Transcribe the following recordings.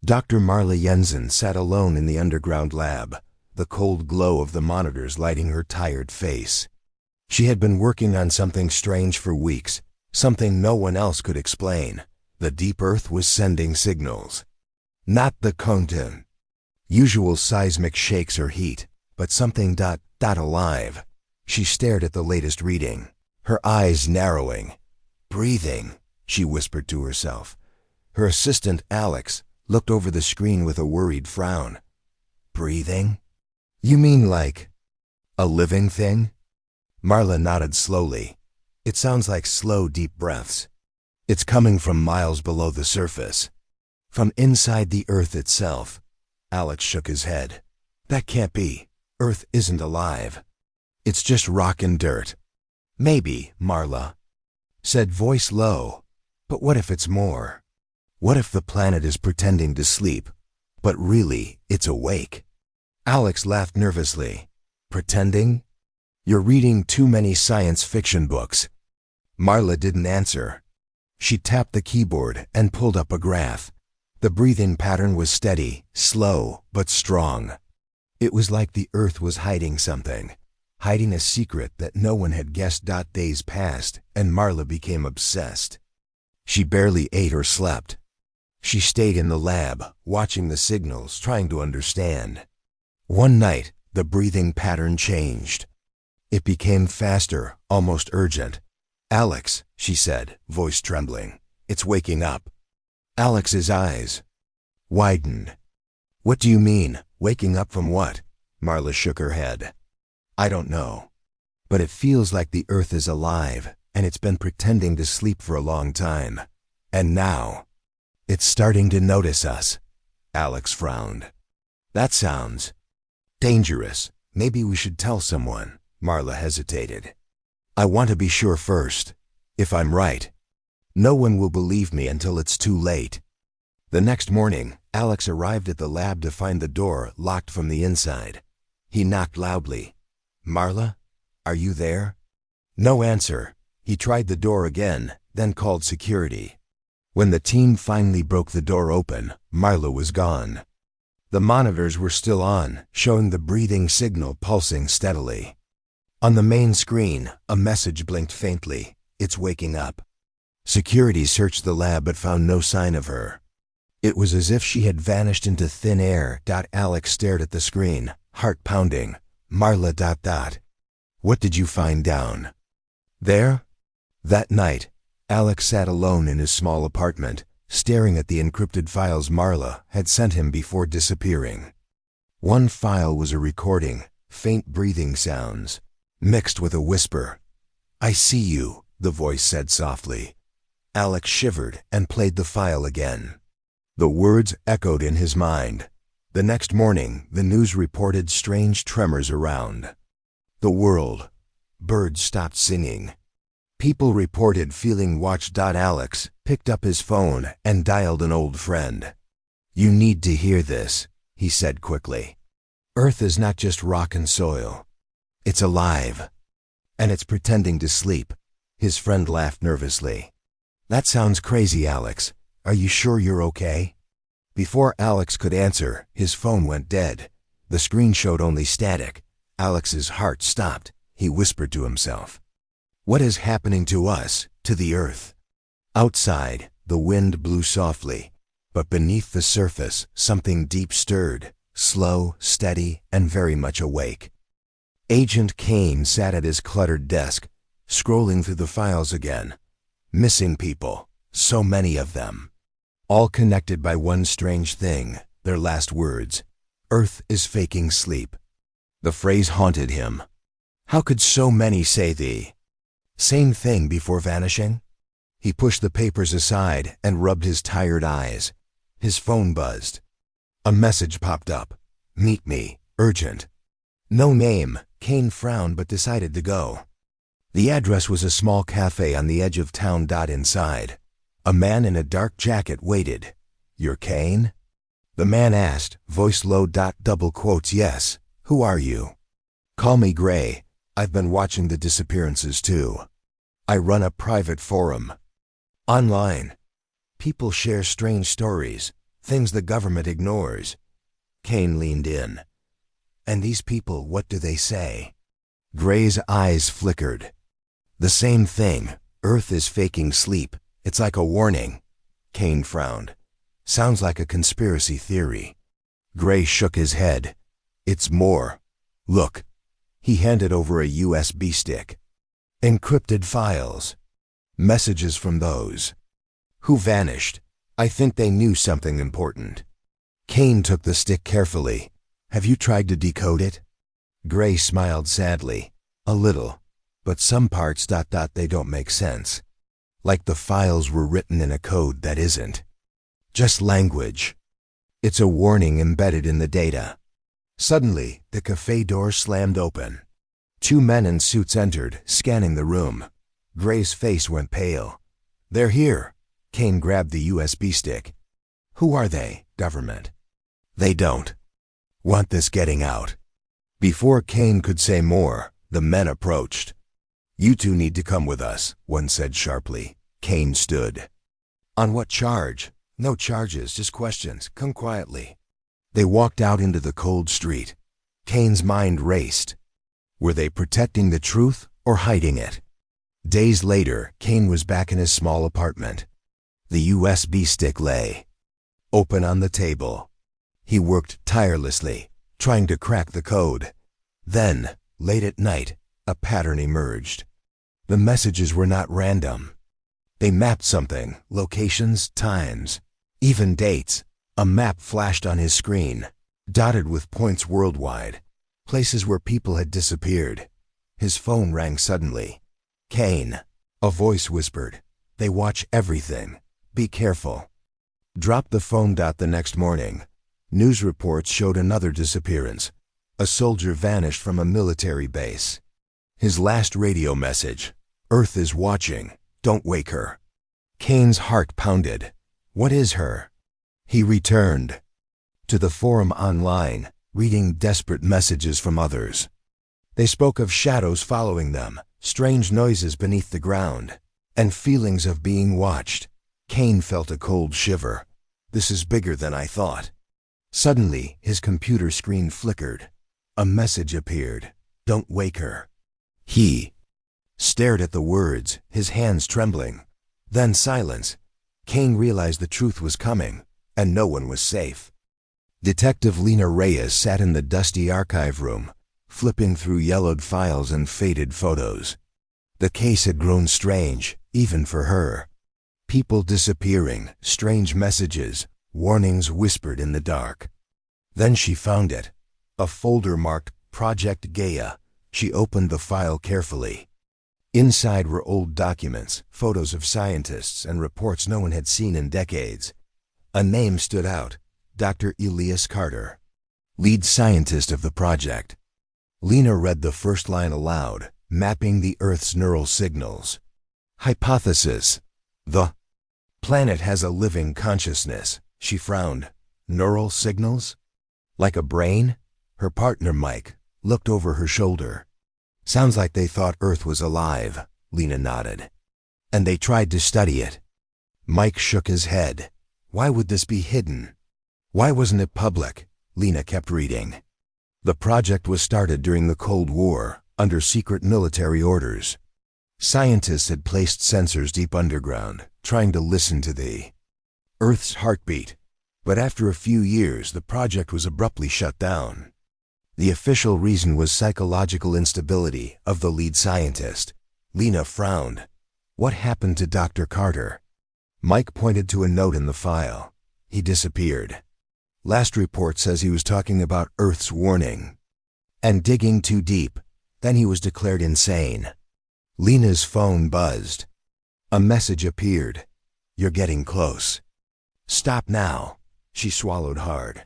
Dr. Marla Jensen sat alone in the underground lab, the cold glow of the monitors lighting her tired face. She had been working on something strange for weeks, something no one else could explain. The deep earth was sending signals. Not the content, usual seismic shakes or heat, but something alive. She stared at the latest reading, her eyes narrowing. Breathing, she whispered to herself. Her assistant, Alex, looked over the screen with a worried frown. Breathing? You mean like a living thing? Marla nodded slowly. It sounds like slow, deep breaths. It's coming from miles below the surface. From inside the earth itself. Alex shook his head. That can't be. Earth isn't alive. It's just rock and dirt. Maybe, Marla said, voice low. But what if it's more? What if the planet is pretending to sleep, but really it's awake? Alex laughed nervously. Pretending? You're reading too many science fiction books. Marla didn't answer. She tapped the keyboard and pulled up a graph. The breathing pattern was steady, slow, but strong. It was like the earth was hiding something, hiding a secret that no one had guessed. Days passed, and Marla became obsessed. She barely ate or slept. She stayed in the lab, watching the signals, trying to understand. One night, the breathing pattern changed. It became faster, almost urgent. Alex, she said, voice trembling. It's waking up. Alex's eyes widened. What do you mean, waking up from what? Marla shook her head. I don't know. But it feels like the earth is alive, and it's been pretending to sleep for a long time. And now, it's starting to notice us. Alex frowned. That sounds dangerous. Maybe we should tell someone. Marla hesitated. I want to be sure first. If I'm right, no one will believe me until it's too late. The next morning, Alex arrived at the lab to find the door locked from the inside. He knocked loudly. Marla, are you there? No answer. He tried the door again, then called security. When the team finally broke the door open, Marla was gone. The monitors were still on, showing the breathing signal pulsing steadily. On the main screen, a message blinked faintly. It's waking up. Security searched the lab but found no sign of her. It was as if she had vanished into thin air. Alex stared at the screen, heart pounding. Marla. What did you find down there? That night, Alex sat alone in his small apartment, staring at the encrypted files Marla had sent him before disappearing. One file was a recording, faint breathing sounds, mixed with a whisper. I see you, the voice said softly. Alex shivered and played the file again. The words echoed in his mind. The next morning, the news reported strange tremors around the world. Birds stopped singing. People reported feeling watched. Alex picked up his phone and dialed an old friend. You need to hear this, he said quickly. Earth is not just rock and soil. It's alive. And it's pretending to sleep. His friend laughed nervously. That sounds crazy, Alex. Are you sure you're okay? Before Alex could answer, his phone went dead. The screen showed only static. Alex's heart stopped. He whispered to himself. What is happening to us, to the earth? Outside, the wind blew softly, but beneath the surface, something deep stirred, slow, steady, and very much awake. Agent Kane sat at his cluttered desk, scrolling through the files again. Missing people, so many of them. All connected by one strange thing, their last words. Earth is faking sleep. The phrase haunted him. How could so many say the same thing before vanishing? He pushed the papers aside and rubbed his tired eyes. His phone buzzed. A message popped up. Meet me, urgent. No name. Kane frowned but decided to go. The address was a small cafe on the edge of town. Inside, a man in a dark jacket waited. You're Kane? The man asked, voice low. Double quotes, yes. Who are you? Call me Gray. I've been watching the disappearances too. I run a private forum. Online. People share strange stories, things the government ignores. Kane leaned in. And these people, what do they say? Gray's eyes flickered. The same thing. Earth is faking sleep. It's like a warning. Kane frowned. Sounds like a conspiracy theory. Gray shook his head. It's more. Look. He handed over a USB stick. Encrypted files. Messages from those who vanished. I think they knew something important. Kane took the stick carefully. Have you tried to decode it? Gray smiled sadly. A little. But some parts ... they don't make sense. Like the files were written in a code that isn't. Just language. It's a warning embedded in the data. Suddenly, the cafe door slammed open. 2 men in suits entered, scanning the room. Gray's face went pale. They're here. Kane grabbed the USB stick. Who are they? Government. They don't want this getting out. Before Kane could say more, the men approached. You two need to come with us, one said sharply. Kane stood. On what charge? No charges, just questions. Come quietly. They walked out into the cold street. Kane's mind raced. Were they protecting the truth or hiding it? Days later, Kane was back in his small apartment. The USB stick lay open on the table. He worked tirelessly, trying to crack the code. Then, late at night, a pattern emerged. The messages were not random. They mapped something, locations, times, even dates. A map flashed on his screen, dotted with points worldwide, places where people had disappeared. His phone rang suddenly. Kane, a voice whispered, they watch everything. Be careful. Drop the phone. The next morning, news reports showed another disappearance. A soldier vanished from a military base. His last radio message, Earth is watching, don't wake her. Kane's heart pounded. What is her? He returned to the forum online, reading desperate messages from others. They spoke of shadows following them, strange noises beneath the ground, and feelings of being watched. Kane felt a cold shiver. This is bigger than I thought. Suddenly, his computer screen flickered. A message appeared. Don't wake her. He stared at the words, his hands trembling. Then silence. Kane realized the truth was coming, and no one was safe. Detective Lena Reyes sat in the dusty archive room, flipping through yellowed files and faded photos. The case had grown strange, even for her. People disappearing, strange messages, warnings whispered in the dark. Then she found it. A folder marked Project Gaia. She opened the file carefully. Inside were old documents, photos of scientists, and reports no one had seen in decades. A name stood out, Dr. Elias Carter, lead scientist of the project. Lena read the first line aloud, mapping the Earth's neural signals. Hypothesis. The planet has a living consciousness. She frowned. Neural signals? Like a brain? Her partner, Mike, looked over her shoulder. Sounds like they thought Earth was alive, Lena nodded. And they tried to study it. Mike shook his head. Why would this be hidden? Why wasn't it public? Lena kept reading. The project was started during the Cold War, under secret military orders. Scientists had placed sensors deep underground, trying to listen to the Earth's heartbeat. But after a few years, the project was abruptly shut down. The official reason was psychological instability of the lead scientist. Lena frowned. What happened to Dr. Carter? Mike pointed to a note in the file. He disappeared. Last report says he was talking about Earth's warning and digging too deep. Then he was declared insane. Lena's phone buzzed. A message appeared. You're getting close. Stop now. She swallowed hard.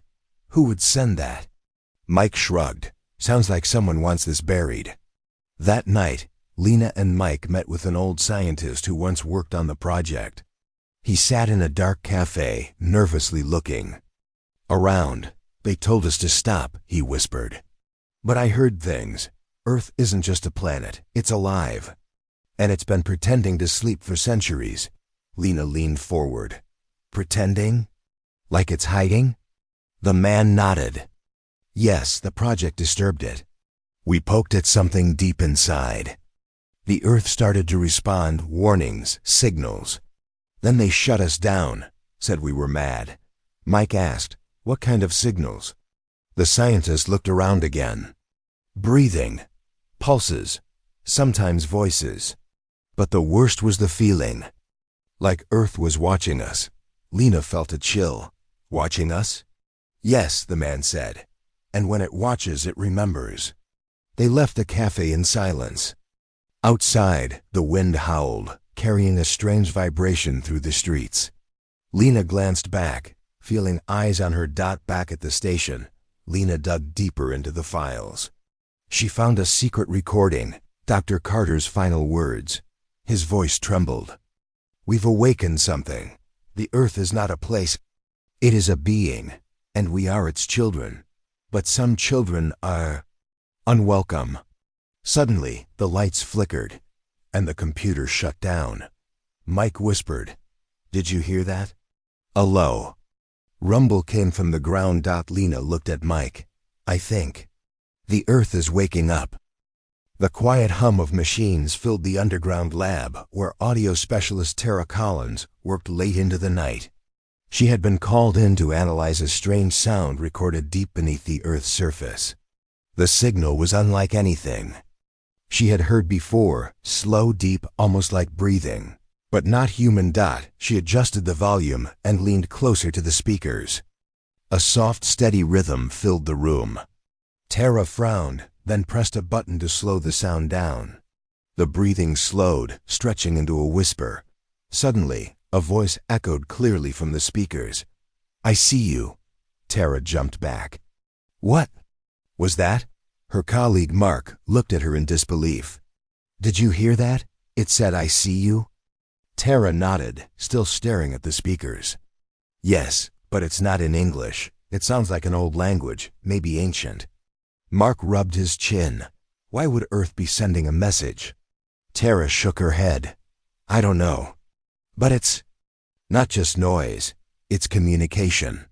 Who would send that? Mike shrugged. Sounds like someone wants this buried. That night, Lena and Mike met with an old scientist who once worked on the project. He sat in a dark cafe, nervously looking around. They told us to stop, he whispered. But I heard things. Earth isn't just a planet, it's alive. And it's been pretending to sleep for centuries. Lena leaned forward. Pretending? Like it's hiding? The man nodded. Yes, the project disturbed it. We poked at something deep inside. The Earth started to respond, warnings, signals. Then they shut us down, said we were mad. Mike asked, what kind of signals? The scientist looked around again. Breathing, pulses, sometimes voices. But the worst was the feeling. Like Earth was watching us. Lena felt a chill. Watching us? Yes, the man said. And when it watches, it remembers. They left the cafe in silence. Outside, the wind howled, carrying a strange vibration through the streets. Lena glanced back, feeling eyes on her dot back at the station. Lena dug deeper into the files. She found a secret recording, Dr. Carter's final words. His voice trembled. We've awakened something. The Earth is not a place. It is a being, and we are its children. But some children are unwelcome. Suddenly, the lights flickered, and the computer shut down. Mike whispered, "Did you hear that?" A low rumble came from the ground. Lena looked at Mike. I think the Earth is waking up. The quiet hum of machines filled the underground lab where audio specialist Tara Collins worked late into the night. She had been called in to analyze a strange sound recorded deep beneath the Earth's surface. The signal was unlike anything she had heard before, slow, deep, almost like breathing. But not human. She adjusted the volume and leaned closer to the speakers. A soft, steady rhythm filled the room. Tara frowned, then pressed a button to slow the sound down. The breathing slowed, stretching into a whisper. Suddenly, a voice echoed clearly from the speakers. I see you. Tara jumped back. What was that? Her colleague Mark looked at her in disbelief. Did you hear that? It said, I see you. Tara nodded, still staring at the speakers. Yes, but it's not in English. It sounds like an old language, maybe ancient. Mark rubbed his chin. Why would Earth be sending a message? Tara shook her head. I don't know. But it's not just noise, it's communication.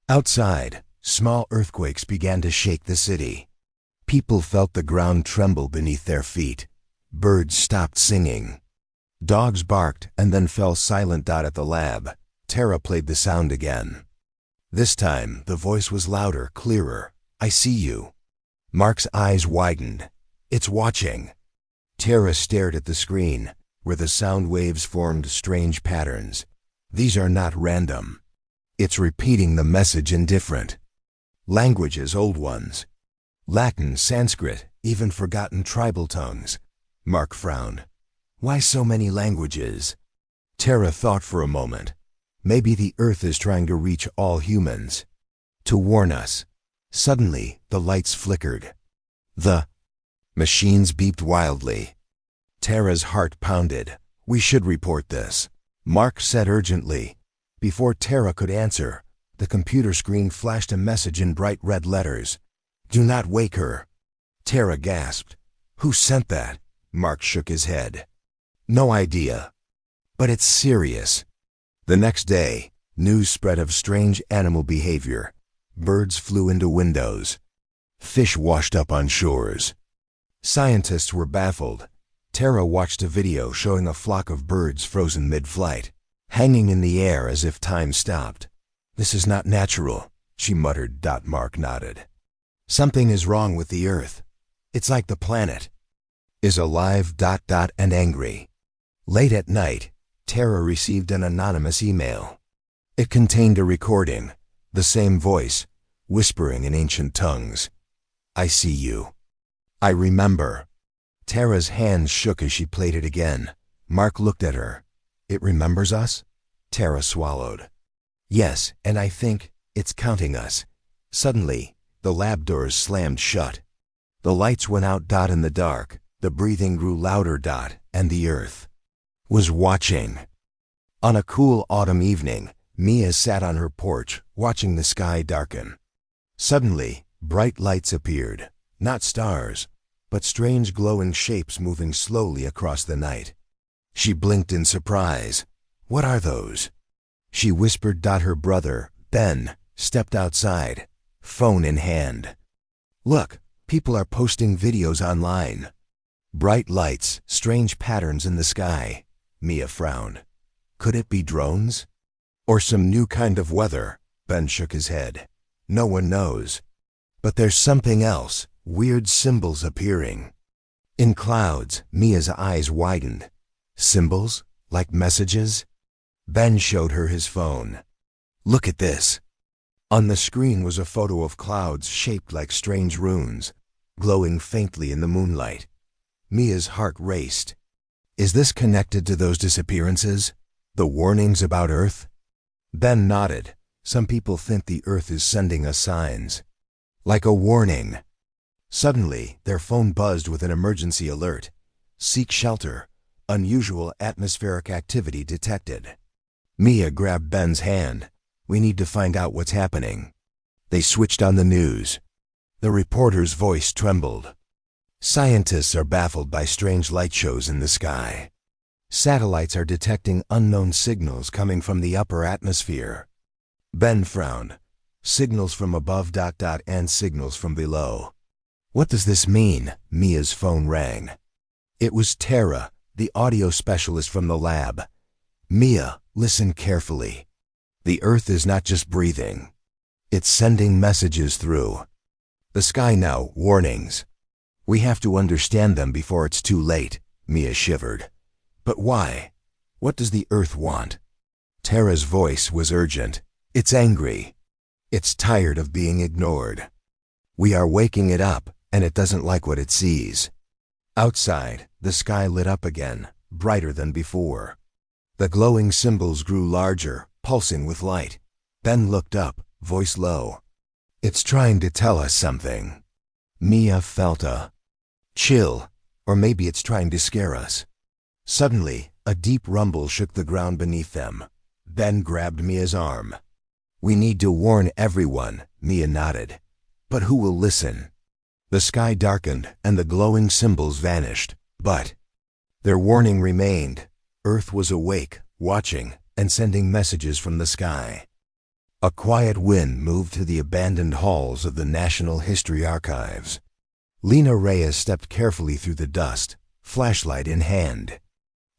Outside, small earthquakes began to shake the city. People felt the ground tremble beneath their feet. Birds stopped singing. Dogs barked and then fell silent. At the lab, Tara played the sound again. This time, the voice was louder, clearer. I see you. Mark's eyes widened. It's watching. Tara stared at the screen, where the sound waves formed strange patterns. These are not random. It's repeating the message in different languages, old ones. Latin, Sanskrit, even forgotten tribal tongues. Mark frowned. Why so many languages? Tara thought for a moment. Maybe the Earth is trying to reach all humans. To warn us. Suddenly, the lights flickered. The machines beeped wildly. Tara's heart pounded. We should report this, Mark said urgently. Before Tara could answer, the computer screen flashed a message in bright red letters. Do not wake her. Tara gasped. Who sent that? Mark shook his head. No idea. But it's serious. The next day, news spread of strange animal behavior. Birds flew into windows. Fish washed up on shores. Scientists were baffled. Tara watched a video showing a flock of birds frozen mid-flight, hanging in the air as if time stopped. This is not natural, she muttered. Mark nodded. Something is wrong with the Earth. It's like the planet is alive. And angry. Late at night, Tara received an anonymous email. It contained a recording, the same voice, whispering in ancient tongues. I see you. I remember. Tara's hands shook as she played it again. Mark looked at her. It remembers us? Tara swallowed. Yes, and I think it's counting us. Suddenly, the lab doors slammed shut. The lights went out. In the dark, the breathing grew louder. And the Earth was watching. On a cool autumn evening, Mia sat on her porch, watching the sky darken. Suddenly, bright lights appeared. Not stars, but strange glowing shapes moving slowly across the night. She blinked in surprise. What are those? She whispered. Her brother, Ben stepped outside, phone in hand. Look, people are posting videos online. Bright lights, strange patterns in the sky. Mia frowned. Could it be drones? Or some new kind of weather? Ben shook his head. No one knows. But there's something else, weird symbols appearing. In clouds, Mia's eyes widened. Symbols? Like messages? Ben showed her his phone. Look at this. On the screen was a photo of clouds shaped like strange runes, glowing faintly in the moonlight. Mia's heart raced. Is this connected to those disappearances? The warnings about Earth? Ben nodded. Some people think the Earth is sending us signs. Like a warning. Suddenly, their phone buzzed with an emergency alert. Seek shelter. Unusual atmospheric activity detected. Mia grabbed Ben's hand. We need to find out what's happening. They switched on the news. The reporter's voice trembled. Scientists are baffled by strange light shows in the sky. Satellites are detecting unknown signals coming from the upper atmosphere. Ben frowned. Signals from above ... and signals from below. What does this mean? Mia's phone rang. It was Tara, the audio specialist from the lab. Mia, listen carefully. The Earth is not just breathing. It's sending messages through. The sky now, warnings. We have to understand them before it's too late, Mia shivered. But why? What does the Earth want? Tara's voice was urgent. It's angry. It's tired of being ignored. We are waking it up, and it doesn't like what it sees. Outside, the sky lit up again, brighter than before. The glowing symbols grew larger, pulsing with light. Ben looked up, voice low. It's trying to tell us something. Mia felt a chill, or maybe it's trying to scare us. Suddenly, a deep rumble shook the ground beneath them. Ben grabbed Mia's arm. We need to warn everyone, Mia nodded. But who will listen? The sky darkened and the glowing symbols vanished, but their warning remained. Earth was awake, watching, and sending messages from the sky. A quiet wind moved through the abandoned halls of the National History Archives. Lena Reyes stepped carefully through the dust, flashlight in hand.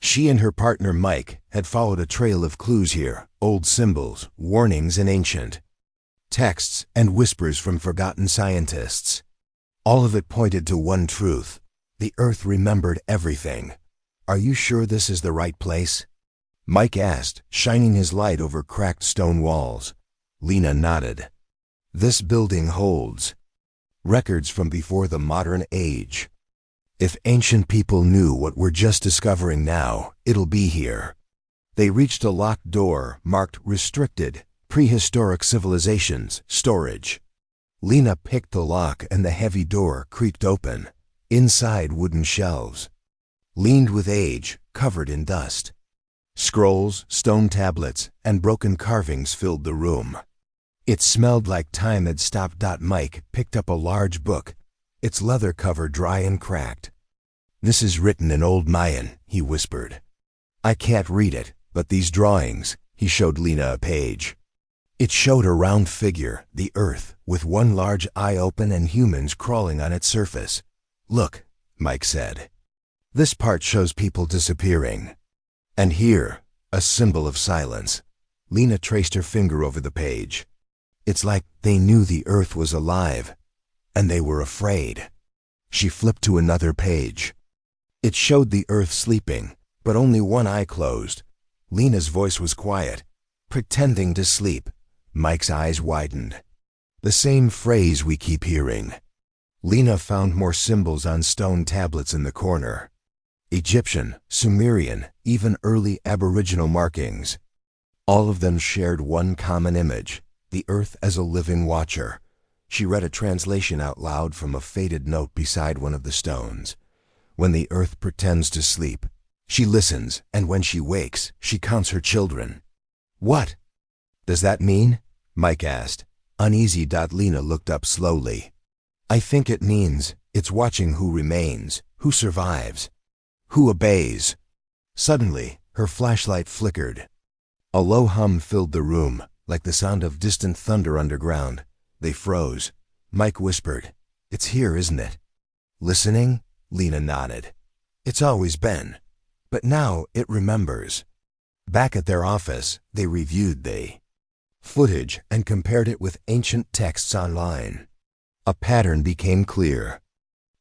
She and her partner Mike had followed a trail of clues here, old symbols, warnings and ancient texts, and whispers from forgotten scientists. All of it pointed to one truth. The Earth remembered everything. Are you sure this is the right place? Mike asked, shining his light over cracked stone walls. Lena nodded. This building holds records from before the modern age. If ancient people knew what we're just discovering now, it'll be here. They reached a locked door marked Restricted, Prehistoric Civilizations, Storage. Lena picked the lock and the heavy door creaked open. Inside, wooden shelves, leaned with age, covered in dust. Scrolls, stone tablets, and broken carvings filled the room. It smelled like time had stopped. Mike picked up a large book, its leather cover dry and cracked. This is written in Old Mayan, he whispered. I can't read it, but these drawings, he showed Lena a page. It showed a round figure, the Earth, with one large eye open and humans crawling on its surface. Look, Mike said. This part shows people disappearing. And here, a symbol of silence. Lena traced her finger over the page. It's like they knew the Earth was alive, and they were afraid. She flipped to another page. It showed the Earth sleeping, but only one eye closed. Lena's voice was quiet, pretending to sleep. Mike's eyes widened. The same phrase we keep hearing. Lena found more symbols on stone tablets in the corner. Egyptian, Sumerian, even early Aboriginal markings. All of them shared one common image, the Earth as a living watcher. She read a translation out loud from a faded note beside one of the stones. When the Earth pretends to sleep, she listens, and when she wakes, she counts her children. What does that mean? Mike asked. Uneasy. Lena looked up slowly. I think it means it's watching who remains, who survives, who obeys. Suddenly, her flashlight flickered. A low hum filled the room, like the sound of distant thunder underground. They froze. Mike whispered, "It's here, isn't it?" "Listening?" Lena nodded. "It's always been. But now it remembers." Back at their office, they reviewed the footage and compared it with ancient texts online. A pattern became clear.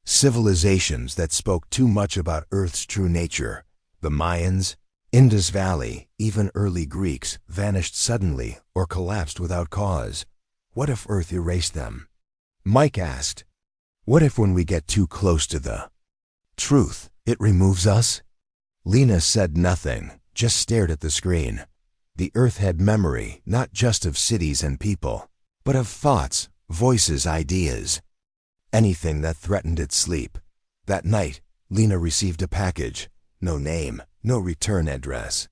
Civilizations that spoke too much about Earth's true nature, the Mayans, Indus Valley, even early Greeks, vanished suddenly or collapsed without cause. What if Earth erased them? Mike asked, "What if when we get too close to the truth, it removes us?" Lena said nothing, just stared at the screen. The Earth had memory, not just of cities and people, but of thoughts, voices, ideas. Anything that threatened its sleep. That night, Lena received a package. No name, no return address.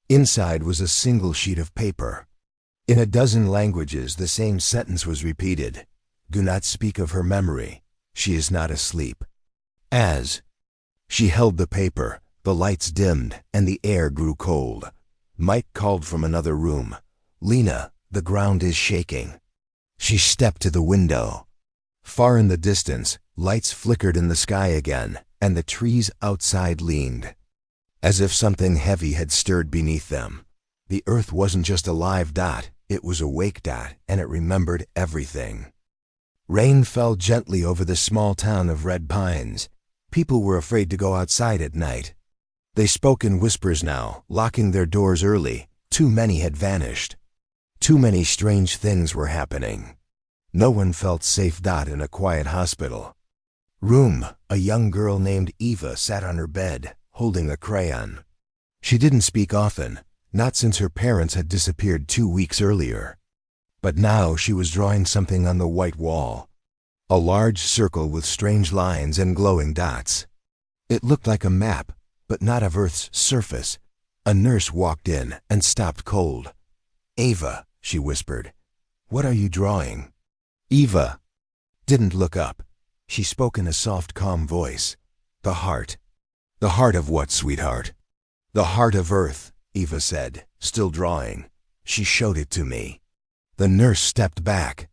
Inside was a single sheet of paper. In a dozen languages, the same sentence was repeated. "Do not speak of her memory. She is not asleep." As she held the paper, the lights dimmed and the air grew cold. Mike called from another room. "Lena, the ground is shaking." She stepped to the window. Far in the distance, lights flickered in the sky again, and the trees outside leaned, as if something heavy had stirred beneath them. The Earth wasn't just a live dot, it was a wake dot, and it remembered everything. Rain fell gently over the small town of Red Pines. People were afraid to go outside at night. They spoke in whispers now, locking their doors early. Too many had vanished. Too many strange things were happening. No one felt safe. In a quiet hospital room, a young girl named Eva sat on her bed, holding a crayon. She didn't speak often, not since her parents had disappeared 2 weeks earlier. But now she was drawing something on the white wall. A large circle with strange lines and glowing dots. It looked like a map, but not of Earth's surface. A nurse walked in and stopped cold. "Ava," she whispered, "what are you drawing?" Eva didn't look up. She spoke in a soft, calm voice. "The heart." "The heart of what, sweetheart?" "The heart of Earth," Eva said, still drawing. She showed it to me. The nurse stepped back.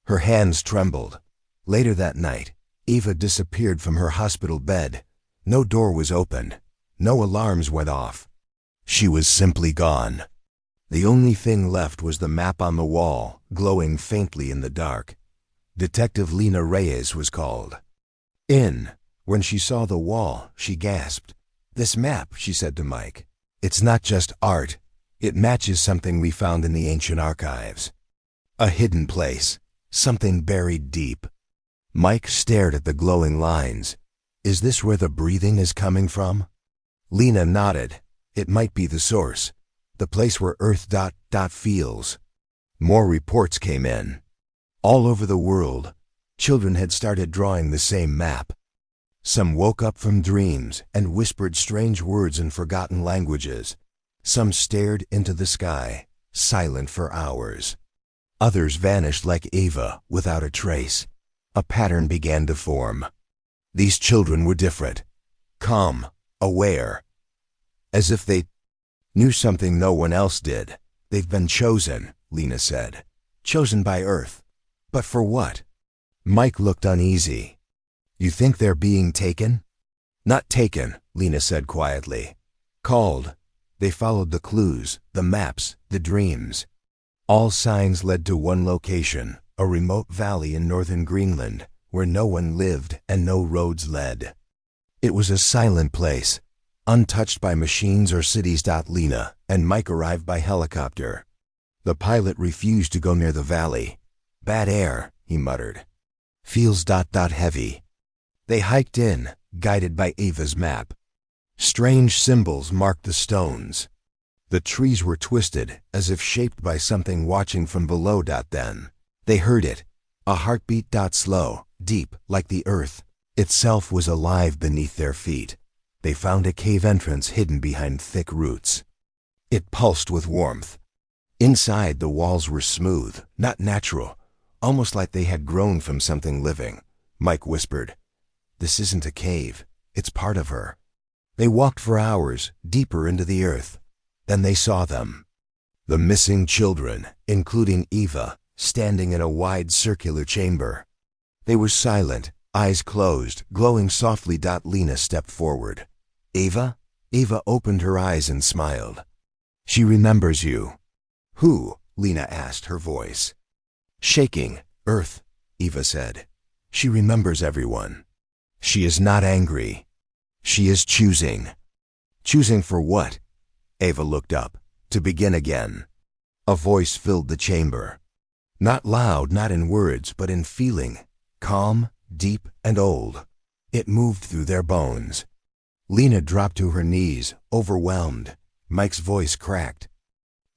Her hands trembled. Later that night, Eva disappeared from her hospital bed. No door was opened. No alarms went off. She was simply gone. The only thing left was the map on the wall, glowing faintly in the dark. Detective Lena Reyes was called in. When she saw the wall, she gasped. "This map," she said to Mike. "It's not just art. It matches something we found in the ancient archives. A hidden place, something buried deep." Mike stared at the glowing lines. "Is this where the breathing is coming from?" Lena nodded. "It might be the source. The place where Earth feels." More reports came in. All over the world, children had started drawing the same map. Some woke up from dreams and whispered strange words in forgotten languages. Some stared into the sky, silent for hours. Others vanished like Ava, without a trace. A pattern began to form. These children were different. Calm, aware. As if they knew something no one else did. "They've been chosen," Lena said. "Chosen by Earth. But for what?" Mike looked uneasy. "You think they're being taken?" "Not taken," Lena said quietly. "Called." They followed the clues, the maps, the dreams. All signs led to one location, a remote valley in northern Greenland, where no one lived and no roads led. It was a silent place, untouched by machines or cities. Lena and Mike arrived by helicopter. The pilot refused to go near the valley. "Bad air," he muttered. "Feels heavy." They hiked in, guided by Ava's map. Strange symbols marked the stones. The trees were twisted, as if shaped by something watching from below. Then they heard it, a heartbeat. Slow, deep, like the Earth itself was alive beneath their feet. They found a cave entrance hidden behind thick roots. It pulsed with warmth. Inside, the walls were smooth, not natural, almost like they had grown from something living. Mike whispered, "This isn't a cave. It's part of her." They walked for hours, deeper into the Earth. Then they saw them. The missing children, including Eva, standing in a wide circular chamber. They were silent, eyes closed, glowing softly. Lena stepped forward. Eva? Eva opened her eyes and smiled. She remembers you. Who? Lena asked, her voice shaking. Earth, Eva said. She remembers everyone. She is not angry. She is choosing. Choosing for what? Eva looked up. To begin again. A voice filled the chamber. Not loud, not in words, but in feeling. Calm, deep, and old. It moved through their bones. Lena dropped to her knees, overwhelmed. Mike's voice cracked.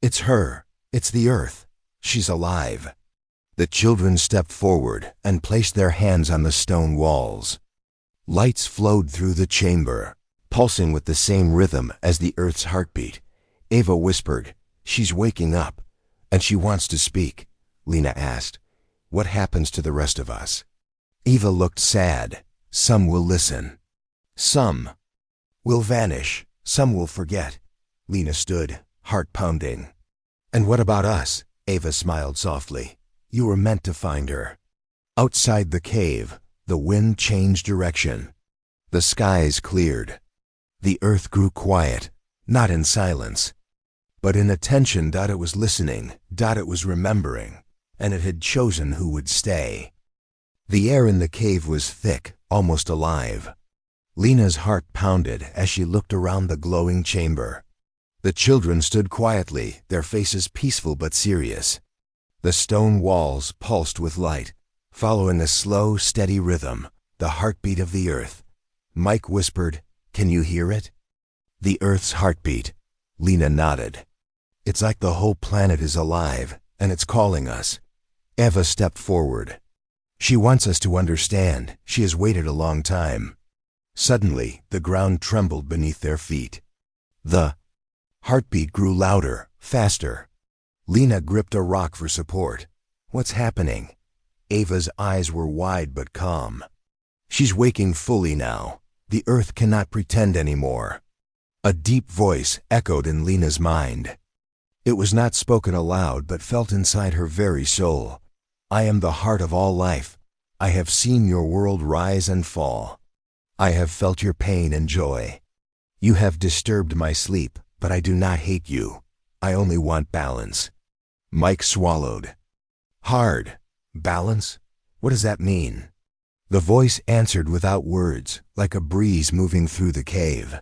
It's her. It's the earth. She's alive. The children stepped forward and placed their hands on the stone walls. Lights flowed through the chamber, pulsing with the same rhythm as the earth's heartbeat. Eva whispered, "She's waking up, and she wants to speak." Lena asked, "What happens to the rest of us?" Eva looked sad. Some will listen. Some will vanish. Some will forget. Lena stood, heart pounding. "And what about us?" Eva smiled softly. "You were meant to find her." Outside the cave, the wind changed direction. The skies cleared. The earth grew quiet, not in silence, but in attention. It was listening. It was remembering, and it had chosen who would stay. The air in the cave was thick, almost alive. Lena's heart pounded as she looked around the glowing chamber. The children stood quietly, their faces peaceful but serious. The stone walls pulsed with light, following a slow, steady rhythm, the heartbeat of the earth. Mike whispered, "Can you hear it?" "The earth's heartbeat." Lena nodded. "It's like the whole planet is alive, and it's calling us." Eva stepped forward. "She wants us to understand. She has waited a long time." Suddenly, the ground trembled beneath their feet. The heartbeat grew louder, faster. Lena gripped a rock for support. "What's happening?" Eva's eyes were wide but calm. "She's waking fully now. The earth cannot pretend anymore." A deep voice echoed in Lena's mind. It was not spoken aloud but felt inside her very soul. "I am the heart of all life. I have seen your world rise and fall. I have felt your pain and joy. You have disturbed my sleep, but I do not hate you. I only want balance." Mike swallowed. "Hard. Balance? What does that mean?" The voice answered without words, like a breeze moving through the cave.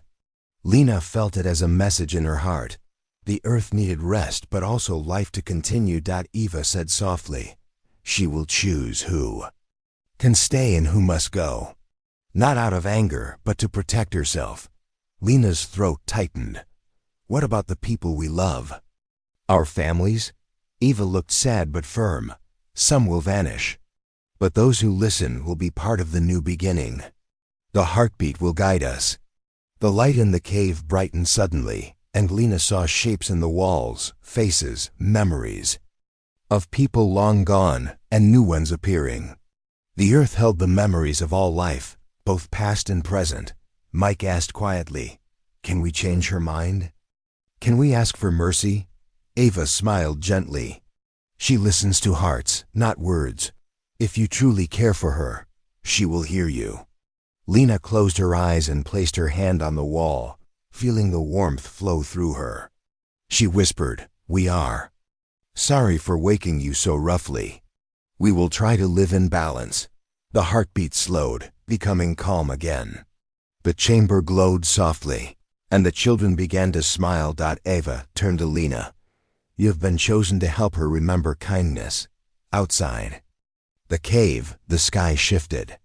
Lena felt it as a message in her heart. The earth needed rest, but also life to continue. Eva said softly, "She will choose who can stay and who must go." Not out of anger, but to protect herself. Lena's throat tightened. "What about the people we love? Our families?" Eva looked sad but firm. "Some will vanish, but those who listen will be part of the new beginning. The heartbeat will guide us." The light in the cave brightened suddenly, and Lena saw shapes in the walls, faces, memories of people long gone and new ones appearing. The earth held the memories of all life, both past and present. Mike asked quietly, "Can we change her mind? Can we ask for mercy?" Eva smiled gently. "She listens to hearts, not words. If you truly care for her, she will hear you." Lena closed her eyes and placed her hand on the wall, feeling the warmth flow through her. She whispered, "We are sorry for waking you so roughly. We will try to live in balance." The heartbeat slowed, becoming calm again. The chamber glowed softly, and the children began to smile. Eva turned to Lena. "You have been chosen to help her remember kindness." Outside the cave, the sky shifted.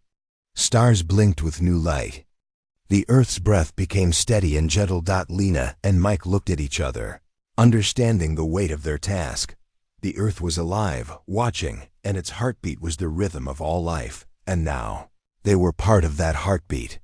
Stars blinked with new light. The earth's breath became steady and gentle. Lena and Mike looked at each other, understanding the weight of their task. The earth was alive, watching, and its heartbeat was the rhythm of all life. And now, they were part of that heartbeat.